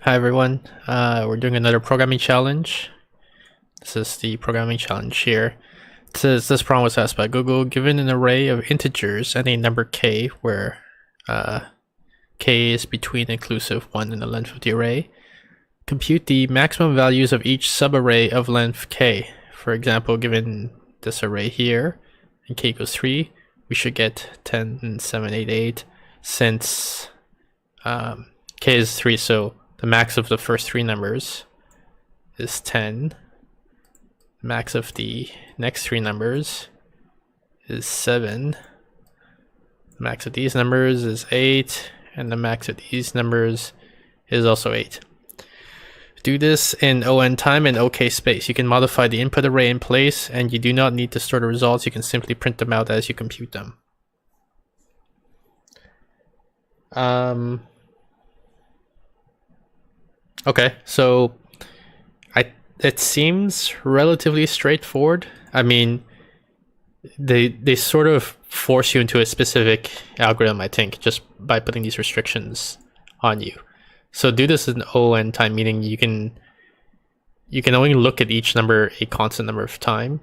Hi everyone, we're doing another programming challenge. This is the programming challenge here. It says this problem was asked by Google. Given an array of integers and a number k, where k is between inclusive 1 and the length of the array, compute the maximum values of each subarray of length k. For example, given this array here, and k equals 3, we should get 10 and 7, 8, 8, since k is 3, so the max of the first three numbers is 10. The max of the next three numbers is 7. The max of these numbers is 8. And the max of these numbers is also 8. Do this in ON time and OK space. You can modify the input array in place, and you do not need to store the results. You can simply print them out as you compute them. Okay, so it seems relatively straightforward. I mean, they sort of force you into a specific algorithm, I think, just by putting these restrictions on you. So do this in ON time, meaning you can only look at each number a constant number of time,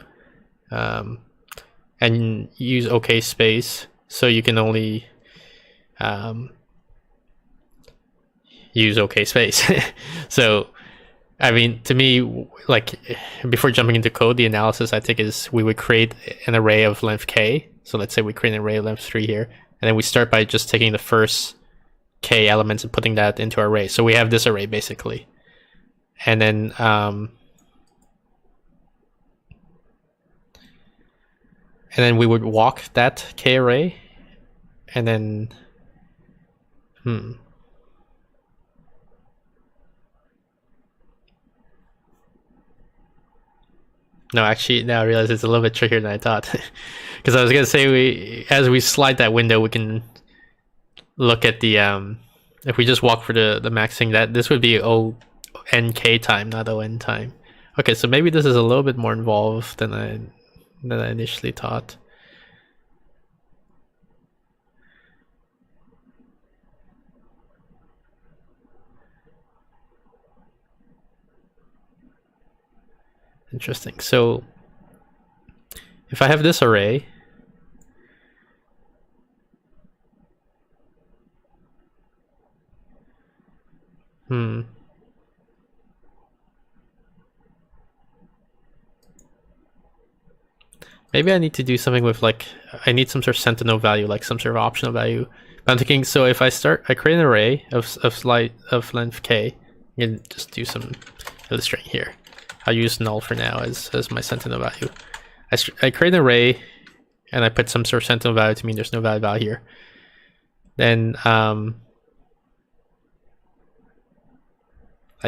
and use OK space, so you can only use OK space. So, I mean, to me, like, before jumping into code, the analysis I think is we would create an array of length k. So let's say we create an array of length 3 here, and then we start by just taking the first k elements and putting that into our array. So we have this array basically, and then we would walk that k array, and then No, actually, now I realize it's a little bit trickier than I thought. Because I was gonna say, as we slide that window, we can look at the if we just walk for the maxing, that this would be ONK time, not ON time. Okay, so maybe this is a little bit more involved than I initially thought. Interesting. So if I have this array, maybe I need to do something with, like, I need some sort of sentinel value, like some sort of optional value. But I'm thinking, so if I create an array of length k, and just do some illustrating here. I'll use null for now as my sentinel value. I create an array, and I put some sort of sentinel value to mean there's no value here. Then I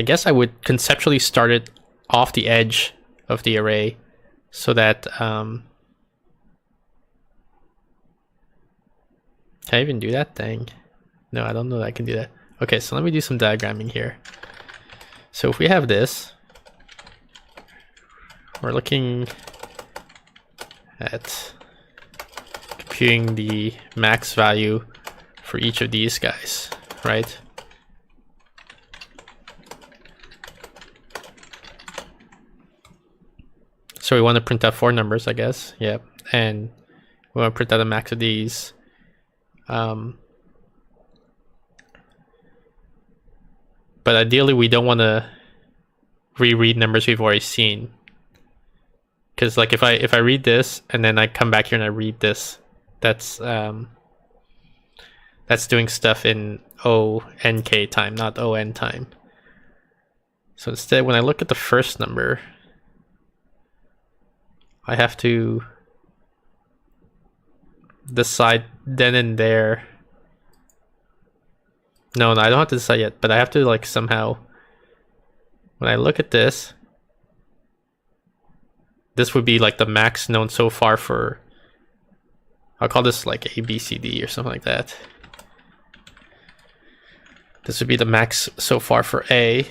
guess I would conceptually start it off the edge of the array, so that can I even do that thing? No, I don't know that I can do that. Okay, so let me do some diagramming here. So if we have this, we're looking at computing the max value for each of these guys, right? So we want to print out 4 numbers, I guess. Yep. And we want to print out the max of these. But ideally, we don't want to reread numbers we've already seen. Because, like, if I read this and then I come back here and I read this, that's doing stuff in ONK time, not ON time. So instead, when I look at the first number, I have to decide then and there. No, I don't have to decide yet, but I have to, like, somehow, when I look at this, this would be like the max known so far for, I'll call this like A, B, C, D or something like that. This would be the max so far for A.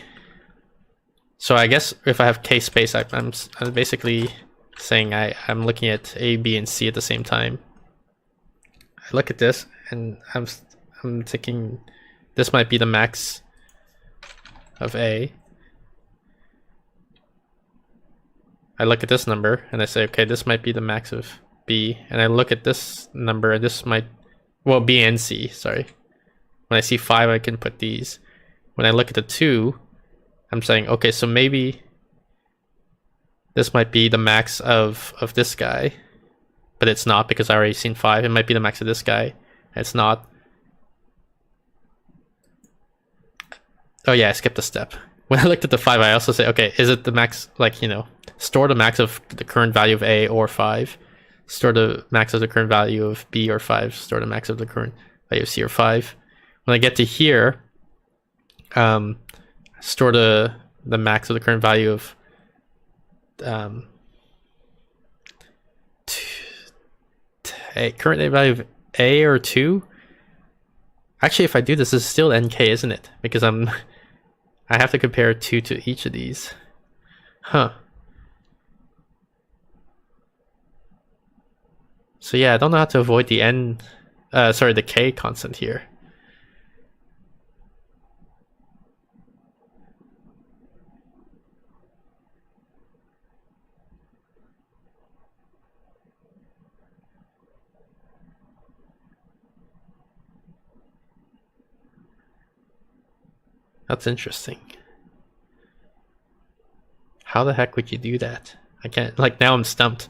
So I guess if I have K space, I'm basically saying I'm looking at A, B, and C at the same time. I look at this and I'm thinking this might be the max of A, I look at this number and I say, okay, this might be the max of B, and I look at this number and this might, well, B and C, sorry. When I see 5, I can put these. When I look at the 2, I'm saying, okay, so maybe this might be the max of this guy, but it's not because I already seen 5. It might be the max of this guy. It's not. Oh yeah, I skipped a step. When I looked at the 5, I also say, okay, is it the max, like, you know, store the max of the current value of A or 5. Store the max of the current value of B or 5. Store the max of the current value of C or 5. When I get to here, store the max of the current value of current value of A or 2. Actually, if I do this is still NK, isn't it? Because I have to compare 2 to each of these. Huh. So yeah, I don't know how to avoid the the K constant here. That's interesting. How the heck would you do that? I can't, like, now I'm stumped.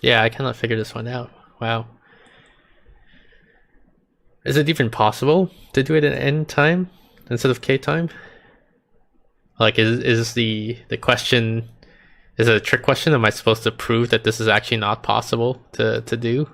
Yeah, I cannot figure this one out. Wow. Is it even possible to do it in N time instead of K time? Like, is the question, is it a trick question? Am I supposed to prove that this is actually not possible to do?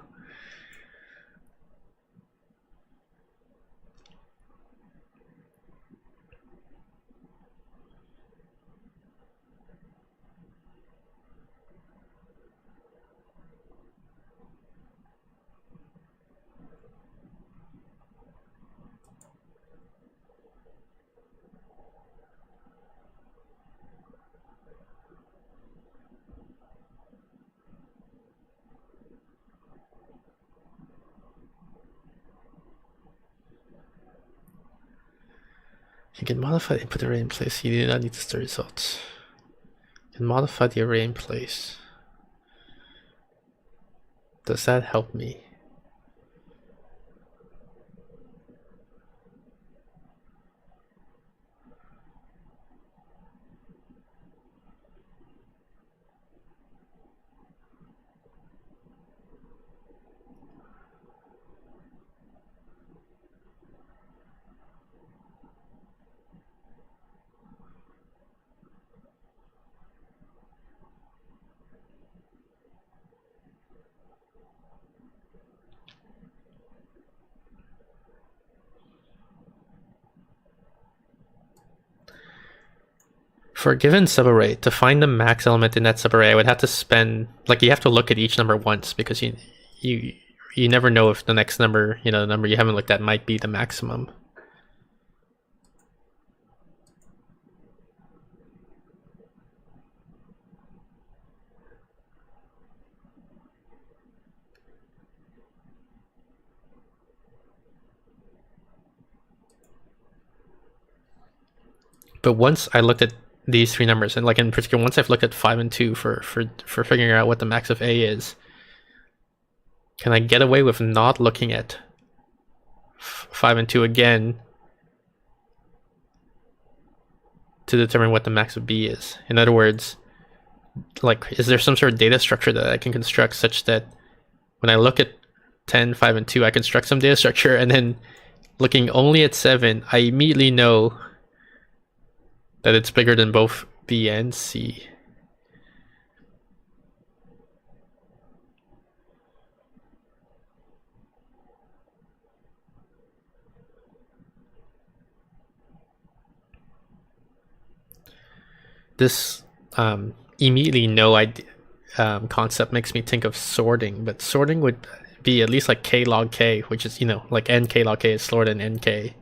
You can modify the input array in place. You do not need to store results. You can modify the array in place. Does that help me? For a given subarray, to find the max element in that subarray, I would have to spend, like, you have to look at each number once, because you never know if the next number, you know, the number you haven't looked at might be the maximum. But once I looked at these 3 numbers, and like in particular, once I've looked at 5 and 2 for figuring out what the max of A is, can I get away with not looking at 5 and 2 again to determine what the max of B is? In other words, like, is there some sort of data structure that I can construct such that when I look at 10, 5, and 2, I construct some data structure, and then looking only at 7, I immediately know that it's bigger than both B and C. This immediately no idea concept makes me think of sorting, but sorting would be at least like k log k, which is, you know, like nk log k is slower than nk.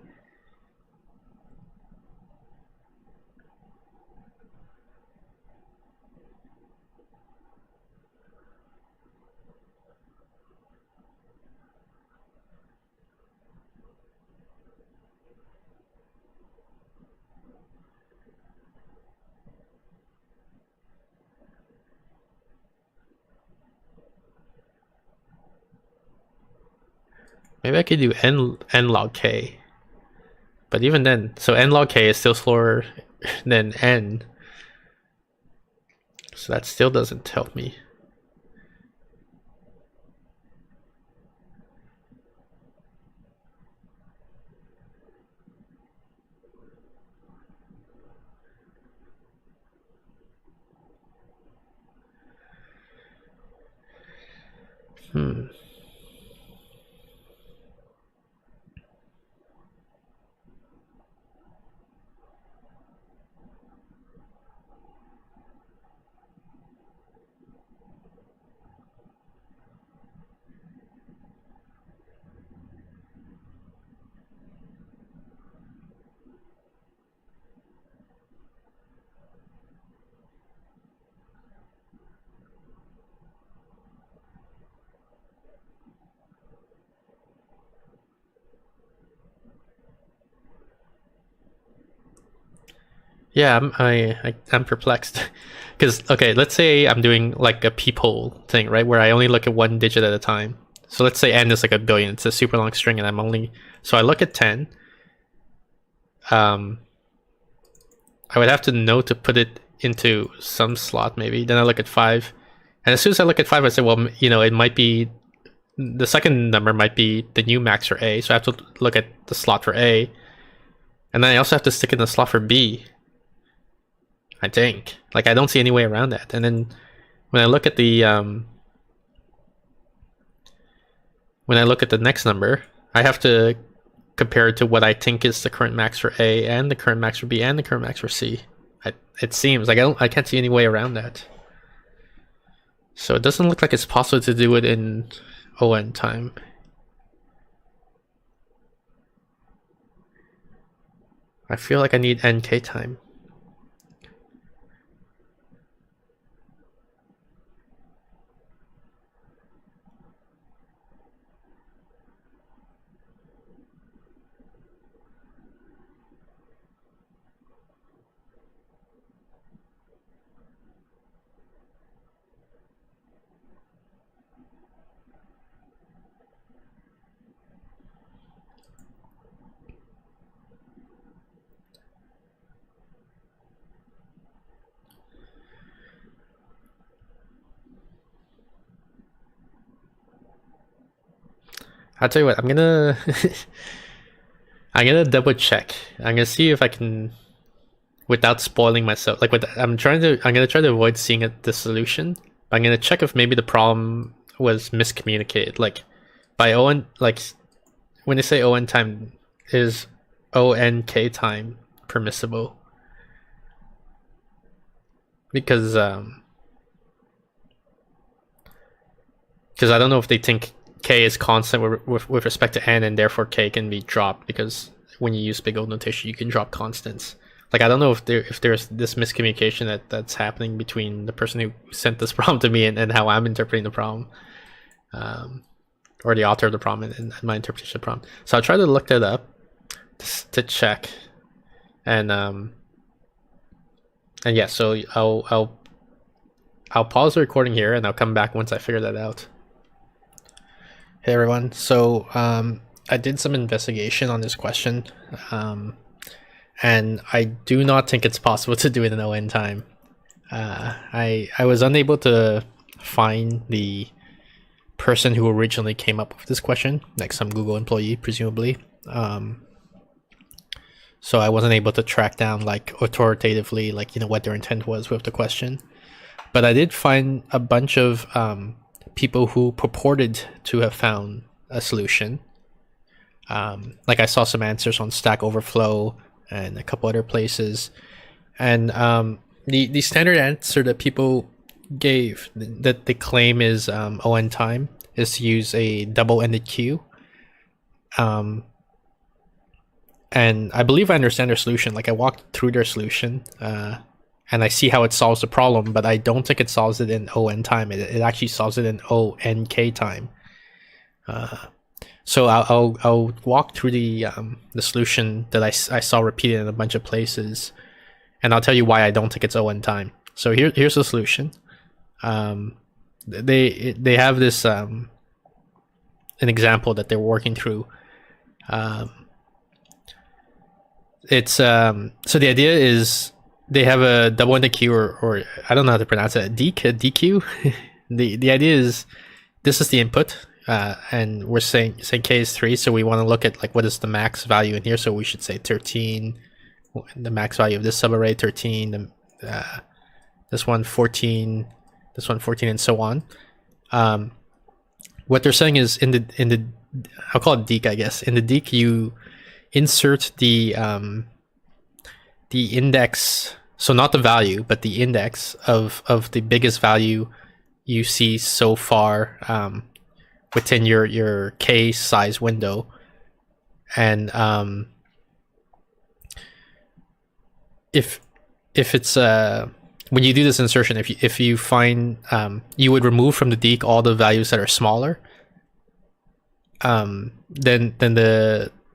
Maybe I could do n log k, but even then, so n log k is still slower than n, so that still doesn't help me. Yeah, I'm perplexed. Because, okay, let's say I'm doing like a peephole thing, right? Where I only look at one digit at a time. So let's say n is like a billion. It's a super long string and I'm only... So I look at 10. I would have to know to put it into some slot maybe. Then I look at 5. And as soon as I look at 5, I say, well, you know, it might be... The second number might be the new max for A. So I have to look at the slot for A. And then I also have to stick in the slot for B. I think. Like, I don't see any way around that. And then when I look at the next number, I have to compare it to what I think is the current max for A and the current max for B and the current max for C. It seems like I can't see any way around that. So it doesn't look like it's possible to do it in ON time. I feel like I need NK time. I'll tell you what, I'm gonna I'm gonna double check. I'm gonna see if I can, without spoiling myself. Like, I'm gonna try to avoid seeing the solution. I'm gonna check if maybe the problem was miscommunicated. Like, by ON, like when they say ON time, is ONK time permissible? Because I don't know if they think k is constant with respect to n, and therefore k can be dropped, because when you use big O notation you can drop constants. Like, I don't know if there's this miscommunication that's happening between the person who sent this problem to me and how I'm interpreting the problem, or the author of the problem and my interpretation of the problem. So I'll try to look that up to check, and yeah, so I'll pause the recording here and I'll come back once I figure that out. Hey everyone, so I did some investigation on this question, and I do not think it's possible to do it in ON time. I was unable to find the person who originally came up with this question, like some Google employee presumably, So I wasn't able to track down like authoritatively, like, you know, what their intent was with the question. But I did find a bunch of people who purported to have found a solution. Like I saw some answers on Stack Overflow and a couple other places. And the standard answer that people gave, that they claim is ON time, is to use a double-ended queue. And I believe I understand their solution. Like I walked through their solution, and I see how it solves the problem, but I don't think it solves it in ON time. It actually solves it in ONK time. So I'll walk through the solution that I saw repeated in a bunch of places, and I'll tell you why I don't think it's ON time. So here's the solution. They have this an example that they're working through. It's so the idea is they have a double-ended queue, or I don't know how to pronounce it, a DQ. the idea is this is the input, and we're saying k is 3, so we want to look at like what is the max value in here. So we should say 13, the max value of this subarray 13, this one 14, this one 14, and so on. What they're saying is in the I'll call it DEEQ, I guess. In the DEEQ, you insert the index, so not the value, but the index of the biggest value you see so far within your k size window, and if it's when you do this insertion, if you find you would remove from the DEEQ all the values that are smaller, then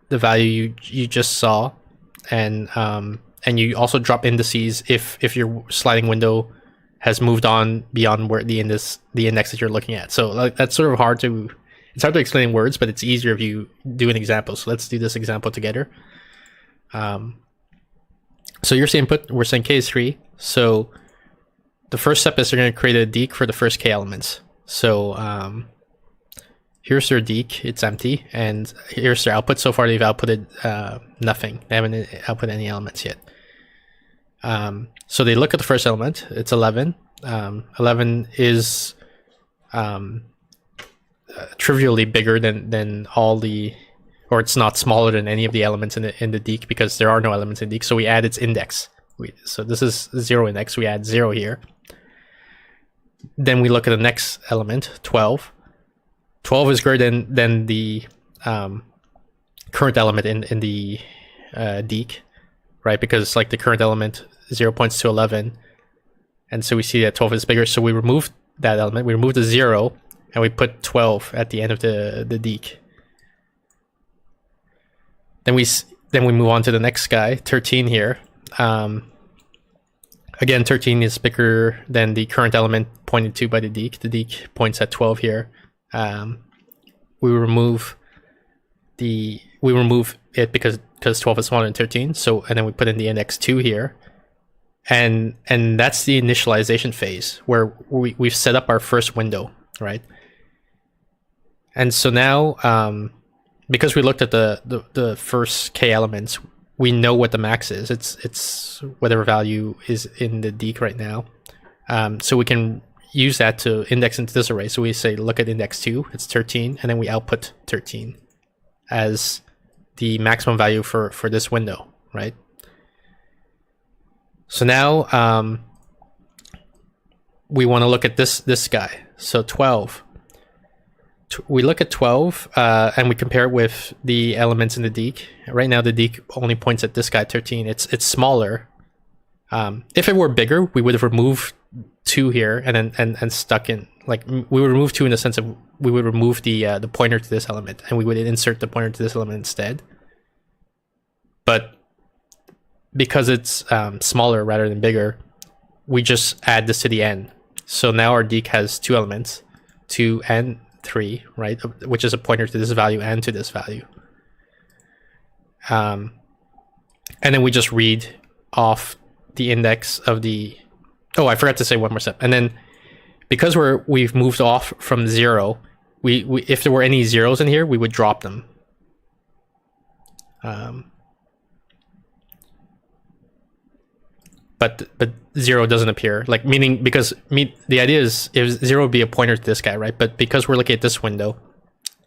the value you just saw, and you also drop indices if your sliding window has moved on beyond where the index that you're looking at. So like, that's sort of hard to explain in words, but it's easier if you do an example. So let's do this example together. So you're saying we're saying k is 3. So the first step is they're going to create a DEEQ for the first k elements. So here's their DEEQ, it's empty, and here's their output. So far they've outputted nothing. They haven't output any elements yet. So they look at the first element, it's 11. 11 is trivially bigger than all the, or it's not smaller than any of the elements in the DEEQ, because there are no elements in DEEQ. So we add its index. So this is 0 index, we add 0 here. Then we look at the next element, 12. 12 is greater than the current element in the DEEQ, right? Because like the current element 0 points to 11, and so we see that 12 is bigger. So we remove that element, we remove the 0, and we put 12 at the end of the DEEQ. Then we move on to the next guy, 13 here. Again, 13 is bigger than the current element pointed to by the DEEQ. The DEEQ points at 12 here. We remove it because 12 is smaller than 13. So, and then we put in the index 2 here, and that's the initialization phase where we've set up our first window, right? And so now, because we looked at the first k elements, we know what the max is. It's whatever value is in the DEEQ right now. So we can use that to index into this array. So we say, look at index 2, it's 13, and then we output 13 as the maximum value for this window, right? So now we want to look at this guy. So 12. We look at 12 and we compare it with the elements in the DEEQ. Right now the DEEQ only points at this guy, 13. It's smaller. If it were bigger, we would have removed 2 here and stuck in, like, we would remove 2 in the sense of we would remove the pointer to this element, and we would insert the pointer to this element instead. But because it's smaller rather than bigger, we just add this to the end. So now our DEEQ has 2 elements, 2 and 3, right? Which is a pointer to this value and to this value. And then we just read off the index of the, oh, I forgot to say one more step. And then because we've moved off from 0, we if there were any zeros in here, we would drop them. But 0 doesn't appear, like, meaning because the idea is if 0 would be a pointer to this guy, right? But because we're looking at this window,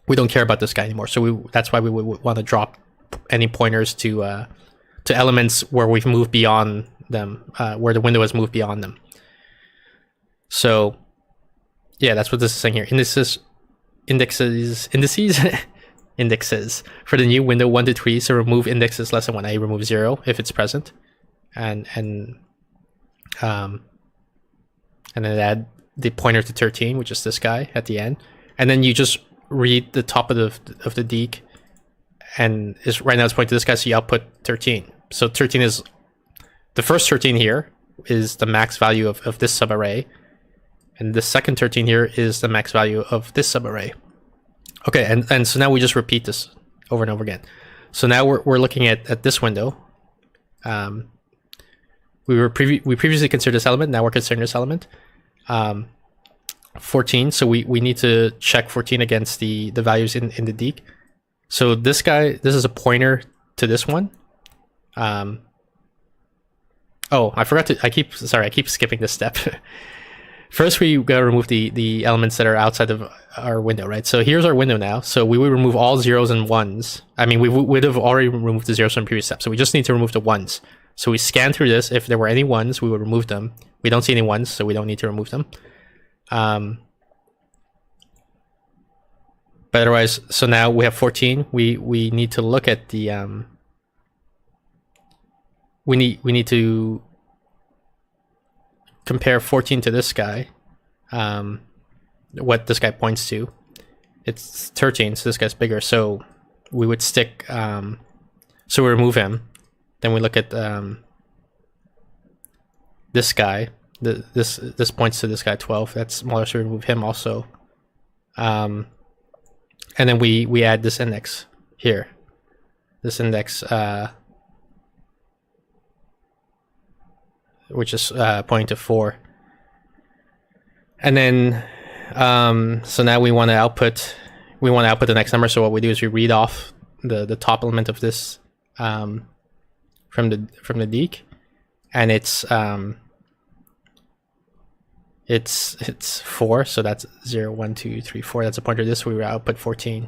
we don't care about this guy anymore. So that's why we would want to drop any pointers to elements where we've moved beyond them, where the window has moved beyond them. So yeah, that's what this is saying here. Indices indexes for the new window 1 to 3. So remove indexes less than 1. I remove 0 if it's present, and then add the pointer to 13, which is this guy at the end, and then you just read the top of the deque, and is right now it's pointing to this guy, so you output 13. So 13 is the first 13 here is the max value of this subarray, and the second 13 here is the max value of this subarray. Okay, and so now we just repeat this over and over again. So now we're looking at this window. We previously considered this element. Now we're considering this element. 14. So we need to check 14 against the values in the deque. So this guy, this is a pointer to this one. Oh, I forgot to. I keep skipping this step. First, we gotta remove the elements that are outside of our window, right? So here's our window now. So we would remove all zeros and ones. I mean, we would have already removed the zeros from the previous step. So we just need to remove the ones. So we scan through this. If there were any ones, we would remove them. We don't see any ones, so we don't need to remove them. But otherwise, so now we have 14. We need to look at the we need to compare 14 to this guy. What this guy points to. It's 13, so this guy's bigger. So we would stick. So we remove him. Then we look at this guy. This points to this guy 12. That's smaller, so we remove him also. And then we add this index here. This index, which is pointing to 4. And then, so now we want to output. We want to output the next number. So what we do is we read off the top element of this from the deque, and it's 4. So that's 0, 1, 2, 3, 4. That's a pointer to this. We output 14,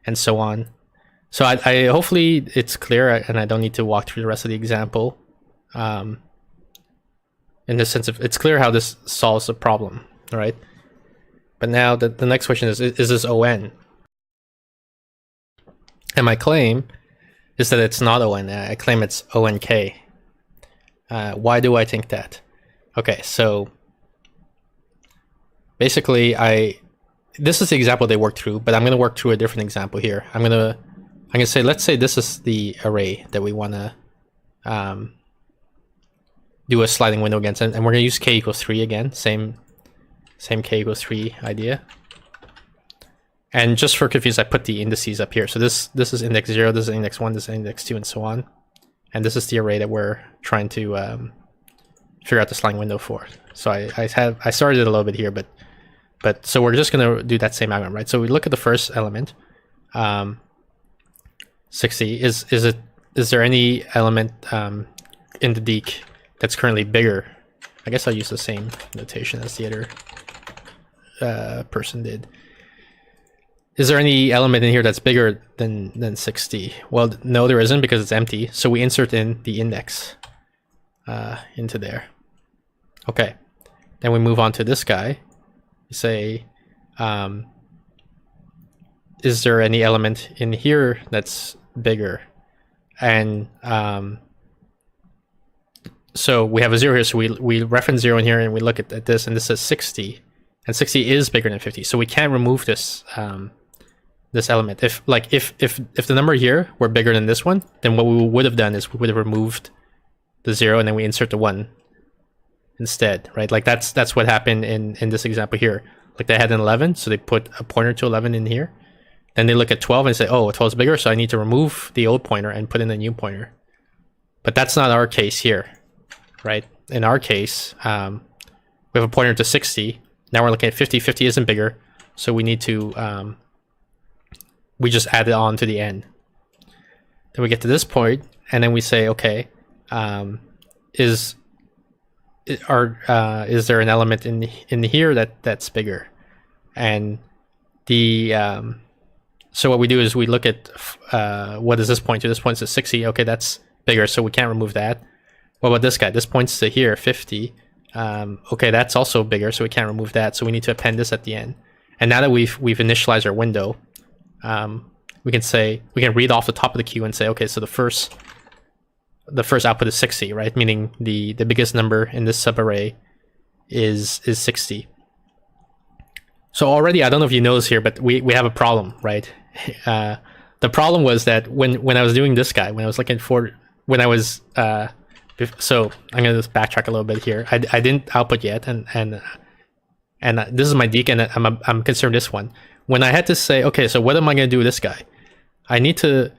and so on. So I hopefully it's clear, and I don't need to walk through the rest of the example. In the sense of it's clear how this solves the problem, all right? But now the next question is this ON? And my claim is that it's not ON. I claim it's ONK. Why do I think that? Okay, so basically this is the example they worked through, but I'm gonna work through a different example here. I'm gonna say, let's say this is the array that we wanna do a sliding window against, and we're gonna use k equals 3 again, same k equals 3 idea. And just for confuse, I put the indices up here. So this is index 0, this is index 1, this is index 2, and so on. And this is the array that we're trying to figure out the sliding window for. So I started it a little bit here, but so we're just gonna do that same algorithm, right? So we look at the first element, 60. Is there any element in the deque that's currently bigger? I guess I'll use the same notation as the other person did. Is there any element in here that's bigger than 60? Well, no, there isn't, because it's empty. So we insert in the index into there. Okay. Then we move on to this guy. We say, is there any element in here that's bigger? And so we have a 0 here, so we reference 0 in here, and we look at this, and this says 60, and 60 is bigger than 50. So we can't remove this this element. If the number here were bigger than this one, then what we would have done is we would have removed the 0, and then we insert the 1 instead, right? Like that's what happened in this example here. Like they had an 11, so they put a pointer to 11 in here. Then they look at 12 and say, oh, 12 is bigger, so I need to remove the old pointer and put in a new pointer. But that's not our case here, right? In our case, we have a pointer to 60. Now we're looking at 50. 50 isn't bigger, so we need to we just add it on to the end. Then we get to this point, and then we say, okay, is there an element in here that's bigger? And the so what we do is we look at what does this point to? This points to 60. Okay, that's bigger, so we can't remove that. What about this guy? This points to here, 50. Okay, that's also bigger, so we can't remove that. So we need to append this at the end. And now that we've initialized our window, we can read off the top of the queue and say, okay, so the first output is 60, right? Meaning the biggest number in this subarray is 60. So already, I don't know if you notice here, but we have a problem, right? The problem was that when I was doing this guy, when I was looking for, so I'm gonna just backtrack a little bit here. I didn't output yet, and this is my deek, and I'm concerned this one. When I had to say, okay, so what am I gonna do with this guy? I'm gonna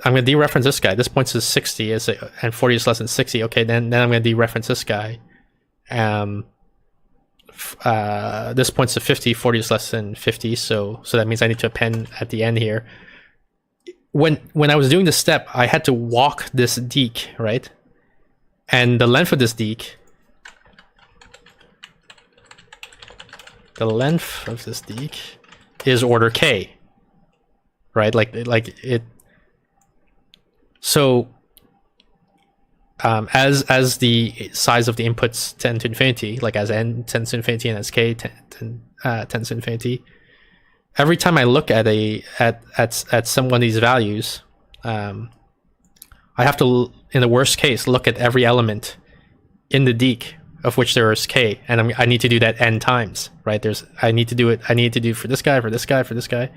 dereference this guy. This points to 60, and 40 is less than 60. Okay, then I'm gonna dereference this guy. This points to 50, 40 is less than 50, so that means I need to append at the end here. When I was doing this step, I had to walk this deek, right? And the length of this deek, is order k, right? Like it. So as the size of the inputs tend to infinity, like as n tends to infinity and as k tends to infinity, every time I look at some one of these values, I have to, in the worst case, look at every element in the deek of which there is k, and I need to do that n times, right? I need to do it for this guy, for this guy, for this guy.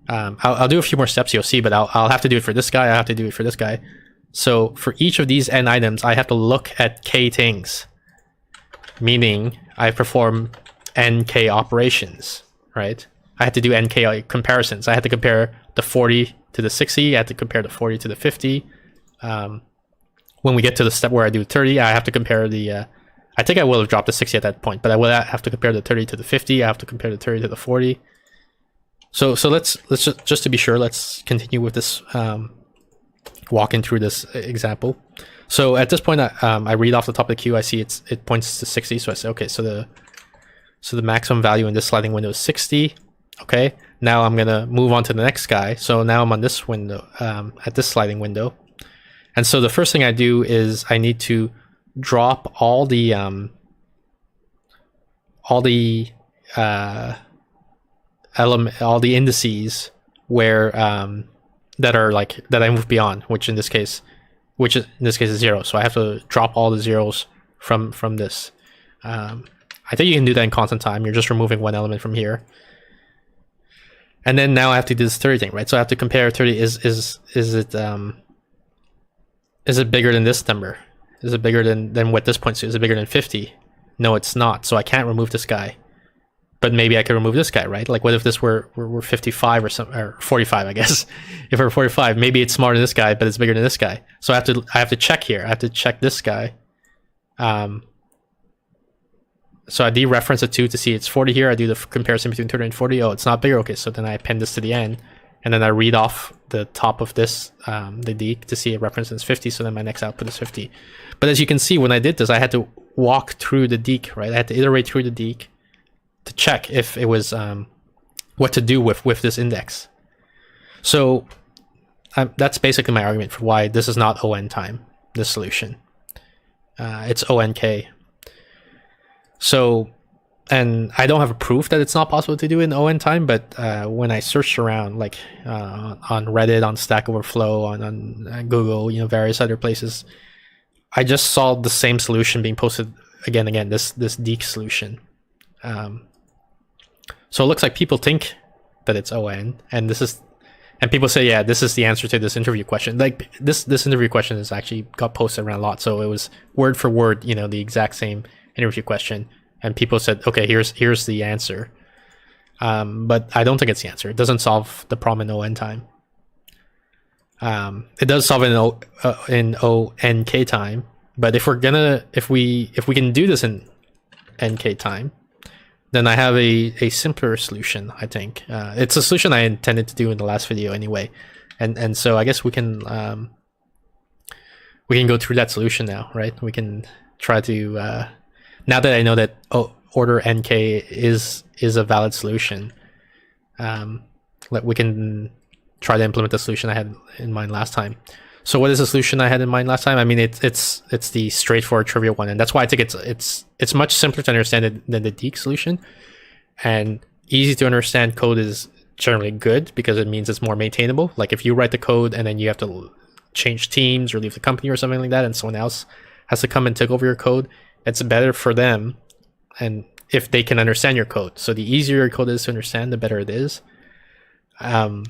I'll do a few more steps, you'll see, but I'll have to do it for this guy. I have to do it for this guy. So for each of these n items, I have to look at k things, meaning I perform nk operations, right? I had to do nk comparisons. I had to compare the 40 to the 60. I had to compare the 40 to the 50. When we get to the step where I do 30, I have to compare the... I think I will have dropped the 60 at that point, but I will have to compare the 30 to the 50. I have to compare the 30 to the 40. So let's just to be sure, let's continue with this, walking through this example. So at this point, I read off the top of the queue. I see it points to 60. So I say, okay, so the maximum value in this sliding window is 60. Okay, now I'm gonna move on to the next guy. So now I'm on this window, at this sliding window. And so the first thing I do is I need to drop all the indices where that I move beyond, which in this case is 0. So I have to drop all the zeros from this. I think you can do that in constant time. You're just removing one element from here. And then now I have to do this 30 thing, right? So I have to compare 30. Is it bigger than this number? Is it bigger than what this points to? Is it bigger than 50? No, it's not. So I can't remove this guy. But maybe I could remove this guy, right? Like, what if this were 55 or 45, I guess. If it were 45, maybe it's smaller than this guy, but it's bigger than this guy. So I have to check here. I have to check this guy. So I dereference it to see it's 40 here. I do the comparison between 30 and 40. Oh, it's not bigger. Okay, so then I append this to the end. And then I read off the top of this, the deek, to see a reference is 50. So then my next output is 50. But as you can see, when I did this, I had to walk through the deek, right? I had to iterate through the deek to check if it was what to do with this index. So that's basically my argument for why this is not ON time, this solution. It's ONK. So, and I don't have a proof that it's not possible to do in ON time, but when I searched around, like on Reddit, on Stack Overflow, on Google, various other places, I just saw the same solution being posted again, this deek solution. So it looks like people think that it's ON, and people say, yeah, this is the answer to this interview question. Like this interview question is actually got posted around a lot, so it was word for word, the exact same interview question, and people said, okay, here's the answer. But I don't think it's the answer. It doesn't solve the problem in ON time. It does solve it in ONK time, but if we can do this in NK time, then I have a simpler solution, I think. It's a solution I intended to do in the last video anyway. And so I guess we can go through that solution now, right? We can try to now that I know that order nk is a valid solution, we can try to implement the solution I had in mind last time. So what is the solution I had in mind last time? I mean, it's the straightforward trivial one, and that's why I think it's much simpler to understand than the Deek solution. And easy to understand code is generally good because it means it's more maintainable. Like if you write the code and then you have to change teams or leave the company or something like that, and someone else has to come and take over your code, it's better for them, and if they can understand your code. So the easier your code is to understand, the better it is. And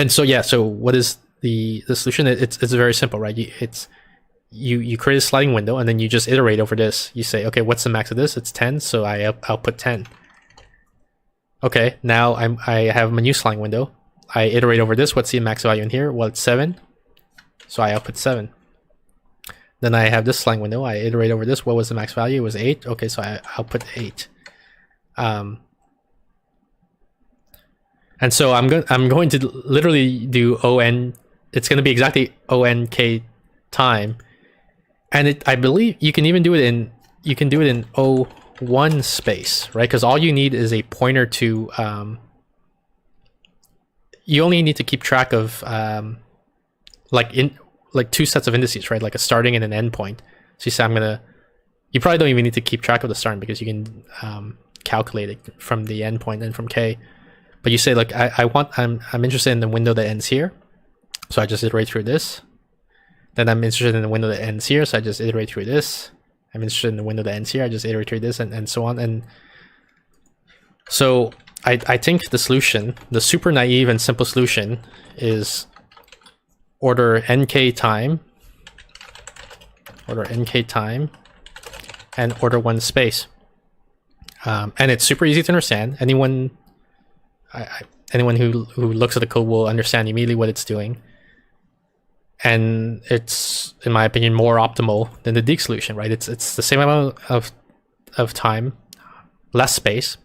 so yeah, so what is the solution? It's very simple, right? You create a sliding window and then you just iterate over this. You say, okay, what's the max of this? It's 10, so I output 10. Okay, now I have a new sliding window. I iterate over this. What's the max value in here? Well, it's 7, so I output 7. Then I have this sliding window. I iterate over this. What was the max value? It was 8. Okay, so I output 8. And so I'm going to literally do on. It's going to be exactly onk time, and I believe you can even do it in O1 space, right? Because all you need is a pointer to. You only need to keep track of like two sets of indices, right? Like a starting and an end point. So you say you probably don't even need to keep track of the starting because you can calculate it from the end point and from k. But you say, like, I'm interested in the window that ends here, so I just iterate through this. Then I'm interested in the window that ends here, so I just iterate through this. I'm interested in the window that ends here, I just iterate through this, and so on. And so I think the solution, the super naive and simple solution, is order nk time, and order 1 space. And it's super easy to understand. Anyone who looks at the code will understand immediately what it's doing, and it's, in my opinion, more optimal than the Deek solution, right? It's the same amount of time, less space,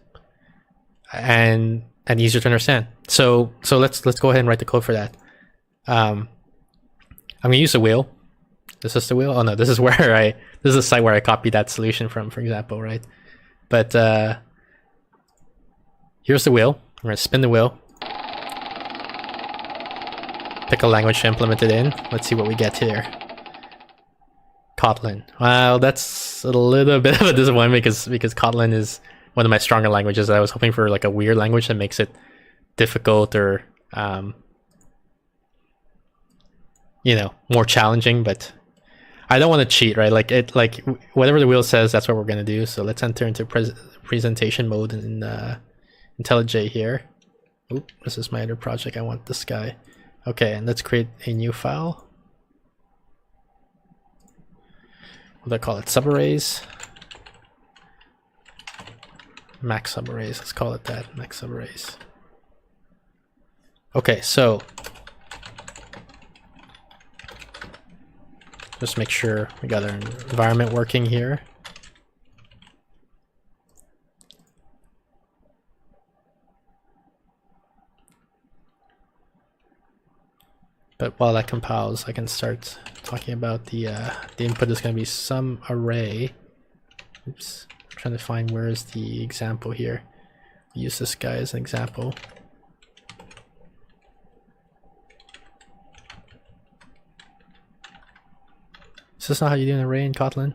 and easier to understand. So let's go ahead and write the code for that. I'm gonna use the wheel. This is the wheel. Oh no, this is where this is the site where I copied that solution from, for example, right? But here's the wheel. I'm gonna spin the wheel. Pick a language to implement it in. Let's see what we get here. Kotlin. Well, that's a little bit of a disappointment because Kotlin is one of my stronger languages. I was hoping for like a weird language that makes it difficult or more challenging, but I don't want to cheat, right? Like whatever the wheel says, that's what we're gonna do. So let's enter into presentation mode in IntelliJ here. Oop, this is my other project. I want this guy. Okay, and let's create a new file. What do I call it? Subarrays. Max subarrays. Let's call it that. Max subarrays. Okay, so just make sure we got our environment working here. But while that compiles, I can start talking about the input is going to be some array. Oops, I'm trying to find where is the example here. Use this guy as an example. Is this not how you do an array in Kotlin?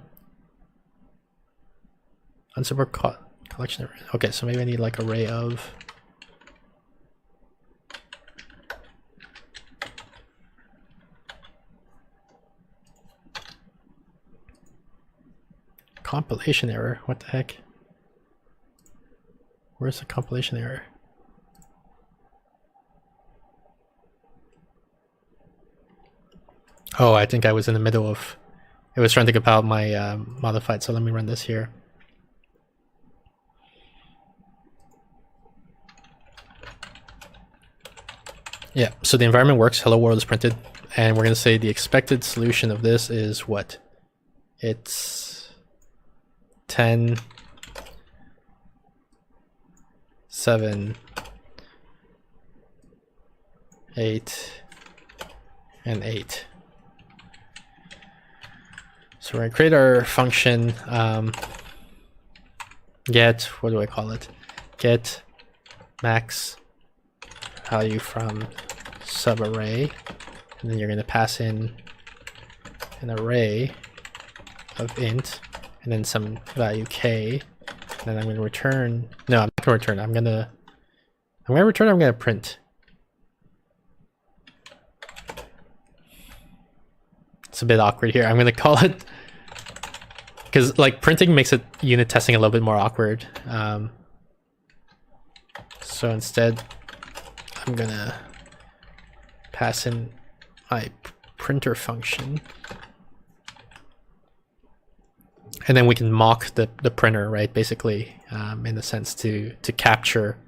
Unsupported collection array. Okay, so maybe I need like array of. Compilation error, what the heck? Where's the compilation error? Oh, I think I was in the middle of, it was trying to compile my modified, so let me run this here. Yeah, so the environment works, hello world is printed, and we're gonna say the expected solution of this is what? It's 10, 7, 8, and 8. So we're gonna create our function get, what do I call it? Get max value from subarray, and then you're gonna pass in an array of int and then some value k, and then I'm gonna return, no, I'm not gonna return, I'm gonna return, I'm gonna print. It's a bit awkward here. I'm gonna call it, because like printing makes it unit testing a little bit more awkward. So instead, I'm gonna pass in my printer function, and then we can mock the printer, right? Basically, in the sense to capture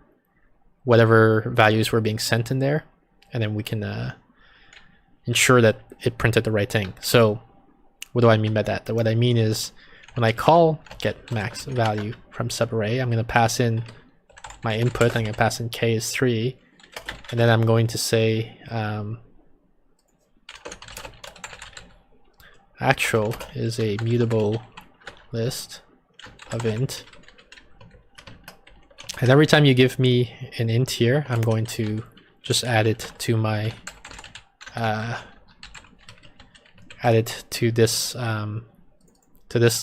whatever values were being sent in there, and then we can ensure that it printed the right thing. So what do I mean by that? What I mean is when I call get max value from subarray, I'm going to pass in my input. I'm going to pass in k is 3, and then I'm going to say actual is a mutable list of int. And every time you give me an int here, I'm going to just add it to my add it to this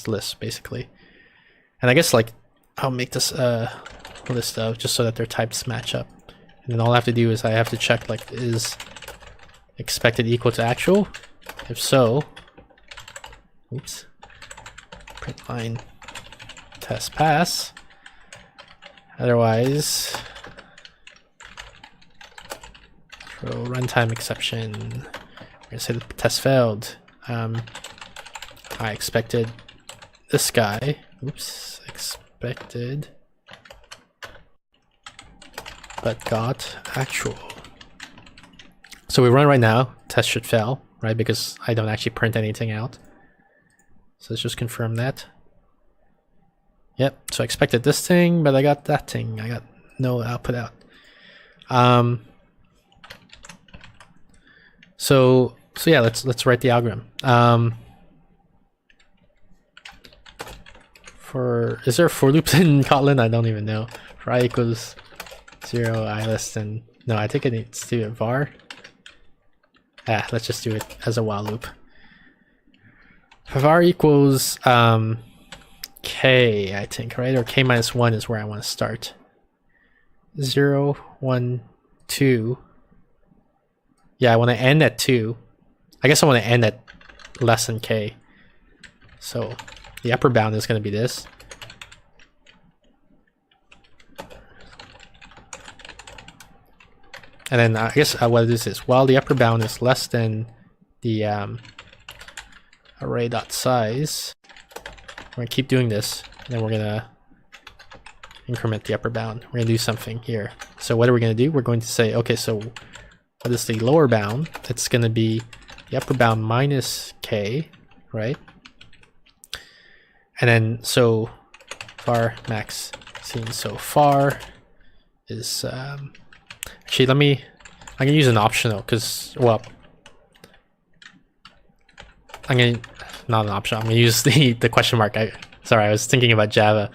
list basically. And I guess like I'll make this list of just so that their types match up. And then all I have to do is I have to check like is expected equal to actual. If so, oops, print line test pass. Otherwise, throw runtime exception. We're gonna say the test failed. I expected this guy. Oops, expected, but got actual. So we run right now. Test should fail, right? Because I don't actually print anything out. So let's just confirm that. Yep, so I expected this thing, but I got that thing. I got no output out. So yeah, let's write the algorithm. Is there a for loop in Kotlin? I don't even know. For I equals 0, I less than, no, I think it needs to be a var. Let's just do it as a while loop. For var equals k, I think, right? Or k minus 1 is where I want to start. 0, 1, 2. Yeah, I want to end at 2. I guess I want to end at less than k. So the upper bound is going to be this. And then I guess what this is, while the upper bound is less than the array.size, we're going to keep doing this, and then we're going to increment the upper bound. We're going to do something here. So what are we going to do? We're going to say, okay, so what is the lower bound? It's going to be the upper bound minus k, right? And then so var max seen so far is actually I'm gonna use an optional because, well, not an option. I'm gonna use the question mark. Sorry, I was thinking about Java.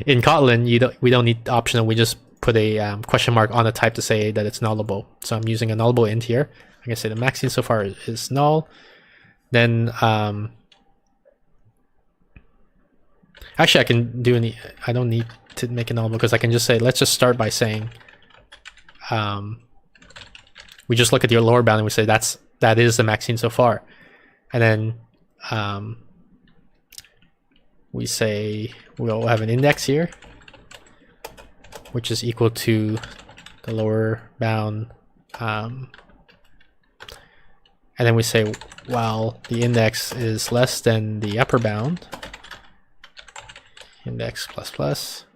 In Kotlin, we don't need optional. We just put a question mark on the type to say that it's nullable. So I'm using a nullable int here. I'm gonna say the max seen so far is null. Then actually I can do I don't need to make it nullable because I can just say, let's just start by saying we just look at your lower bound and we say that is the max seen so far. And then we say we'll have an index here, which is equal to the lower bound. And then we say, while the index is less than the upper bound, index plus plus,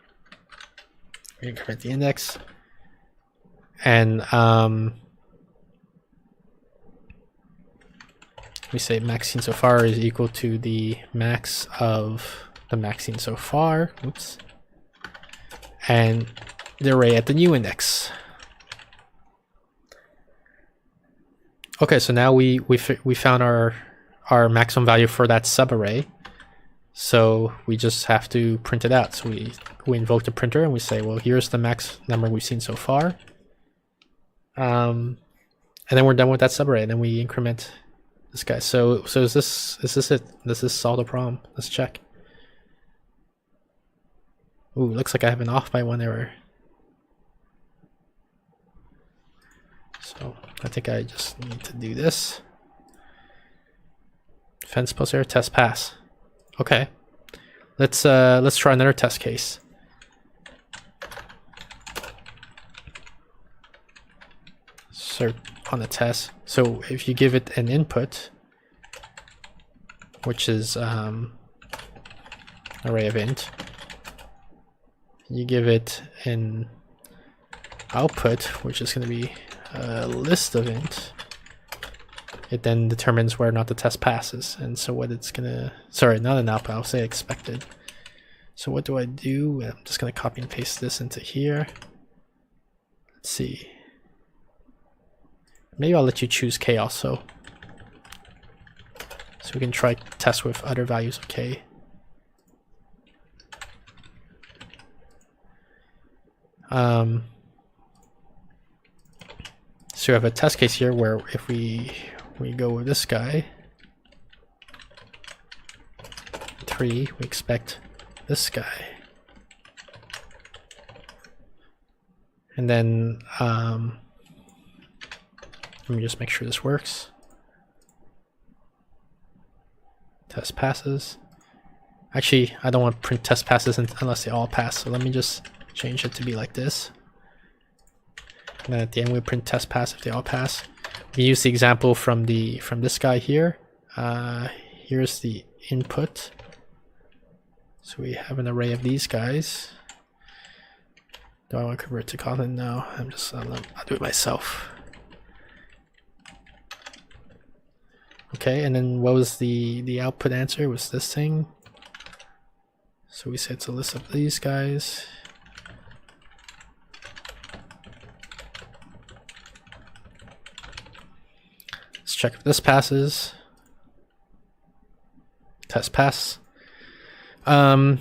we increment the index. And we say max seen so far is equal to the max of the max seen so far. Oops. And the array at the new index. Okay, so now we found our maximum value for that subarray. So we just have to print it out. So we invoke the printer and we say, well, here's the max number we've seen so far. And then we're done with that subarray, and then we increment this guy. So is this it? Does this solve the problem? Let's check. Ooh, looks like I have an off by 1 error. So I think I just need to do this. Fence post error, test pass. Okay. Let's try another test case. So on the test. So if you give it an input, which is array of int, you give it an output, which is going to be a list of int, it then determines whether or not the test passes. And so what it's gonna, sorry, not an output, I'll say expected. So what do I do? I'm just gonna copy and paste this into here. Let's see. Maybe I'll let you choose k also, so we can try test with other values of k. So we have a test case here where if we go with this guy, 3, we expect this guy. And then let me just make sure this works. Test passes. Actually, I don't want to print test passes unless they all pass, so let me just change it to be like this. And then at the end we print test pass if they all pass. We use the example from this guy here. Here's the input. So we have an array of these guys. Do I want to convert to Kotlin? No, I'll do it myself. Okay, and then what was the output answer? It was this thing. So we say it's a list of these guys. Let's check if this passes. Test pass. Do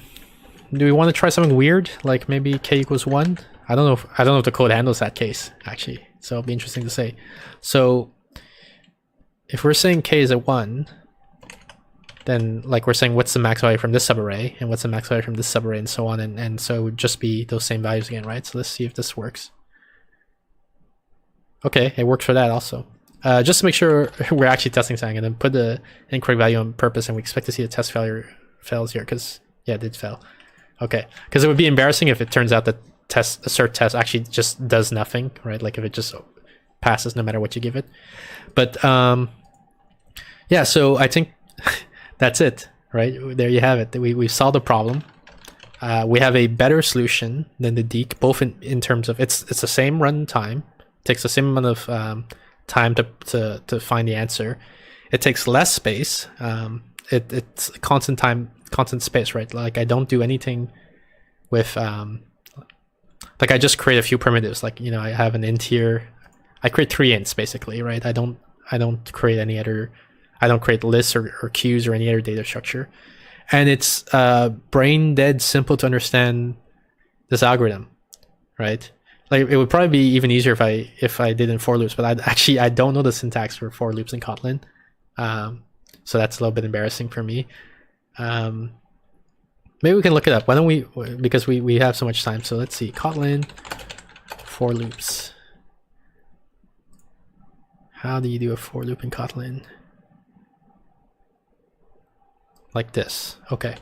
we want to try something weird, like maybe k equals 1? I don't know if the code handles that case actually, so it'll be interesting to say. So if we're saying k is at 1, then like we're saying what's the max value from this subarray and what's the max value from this subarray and so on, and so it would just be those same values again, right? So let's see if this works. Okay, it works for that also. Just to make sure we're actually testing something, and then put the incorrect value on purpose, and we expect to see the test failure fails here, because yeah, it did fail. Okay, because it would be embarrassing if it turns out that assert test actually just does nothing, right? Like if it just passes no matter what you give it. But yeah, so I think that's it, right? There you have it. We've solved the problem. We have a better solution than the Deek, both in terms of it's the same run time, takes the same amount of time to find the answer. It takes less space. It's constant time, constant space, right? Like I don't do anything with like I just create a few primitives. Like, you know, I have an int here. I create 3 ints basically, right? I don't create any other. I don't create lists or queues or any other data structure. And it's brain dead simple to understand this algorithm, right? Like it would probably be even easier if I did in for loops, but I don't know the syntax for loops in Kotlin, so that's a little bit embarrassing for me. Maybe we can look it up. Why don't we? Because we have so much time. So let's see, Kotlin for loops. How do you do a for loop in Kotlin? Like this. Okay.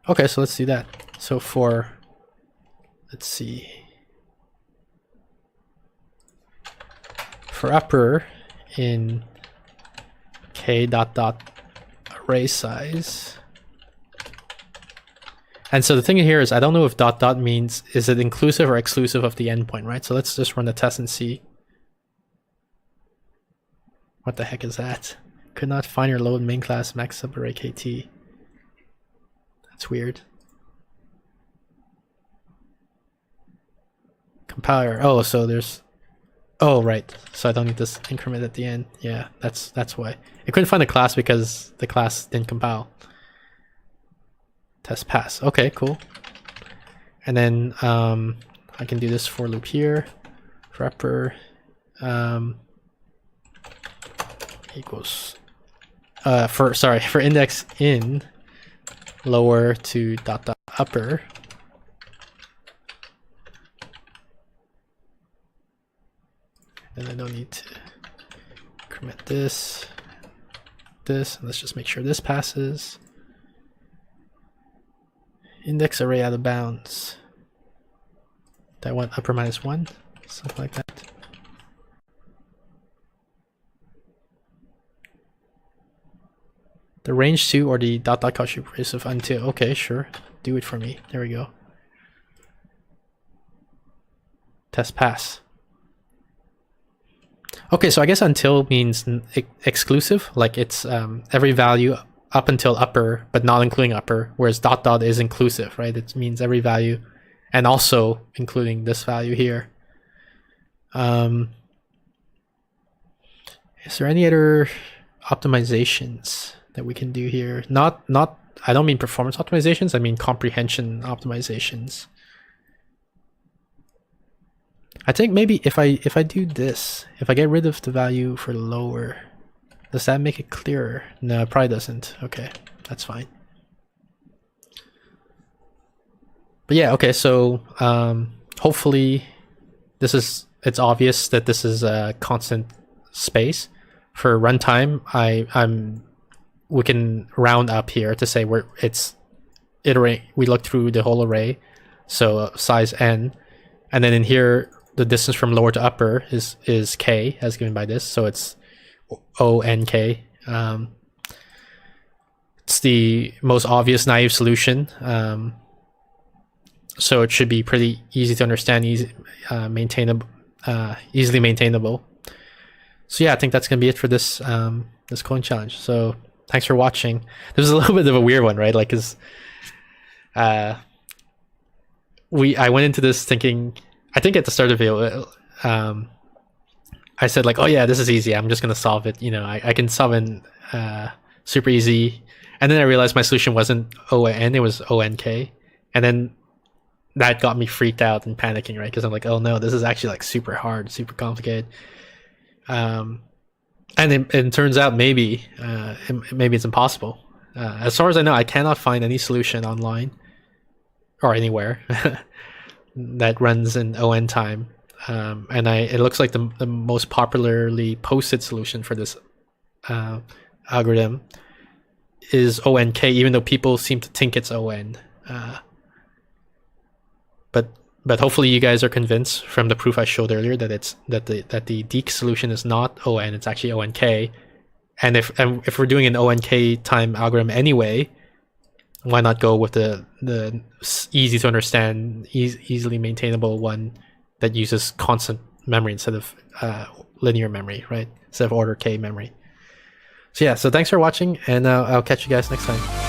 Okay, so let's do that. So let's see. For upper in k dot array size. And so the thing here is I don't know if dot dot means, is it inclusive or exclusive of the endpoint, right? So let's just run the test and see. What the heck is that? Could not find your load main class max subarray KT. That's weird. Compiler. Oh, so there's Oh, right. So I don't need this increment at the end. Yeah, that's why. I couldn't find the class because the class didn't compile. Test pass. Okay, cool. And then I can do this for loop here. For upper equals for index in lower to dot dot upper. And I don't need to increment this, and let's just make sure this passes. Index array out of bounds. That one upper -1, something like that. The range to or the dot dot call of until. Okay, sure. Do it for me. There we go. Test pass. Okay, so I guess until means exclusive, like it's every value up until upper, but not including upper, whereas dot dot is inclusive, right? It means every value and also including this value here. Is there any other optimizations that we can do here? Not I don't mean performance optimizations, I mean comprehension optimizations. I think maybe if I do this, if I get rid of the value for lower, does that make it clearer? No, it probably doesn't. Okay, that's fine. But yeah, okay, so hopefully it's obvious that this is a constant space. For runtime, we can round up here to say it's iterate. We look through the whole array, so size n, and then in here the distance from lower to upper is k as given by this, so it's O n k. It's the most obvious naive solution, so it should be pretty easy to understand, maintainable, easily maintainable. So yeah, I think that's gonna be it for this this coding challenge. So thanks for watching. This is a little bit of a weird one, right? Like, cause I went into this thinking, I think at the start of the video, I said like, oh yeah, this is easy. I'm just gonna solve it. You know, I can solve it super easy. And then I realized my solution wasn't O n, it was O n k, and then that got me freaked out and panicking, right? Because I'm like, oh no, this is actually like super hard, super complicated. And it turns out maybe it's impossible. As far as I know, I cannot find any solution online or anywhere that runs in ON time. And it looks like the most popularly posted solution for this algorithm is ONK, even though people seem to think it's ON. But hopefully you guys are convinced from the proof I showed earlier that the Deek solution is not ON, it's actually ONK. And if we're doing an ONK time algorithm anyway, why not go with the easy to understand, easily maintainable one that uses constant memory instead of linear memory, right? Instead of order k memory. So yeah, so thanks for watching, and I'll catch you guys next time.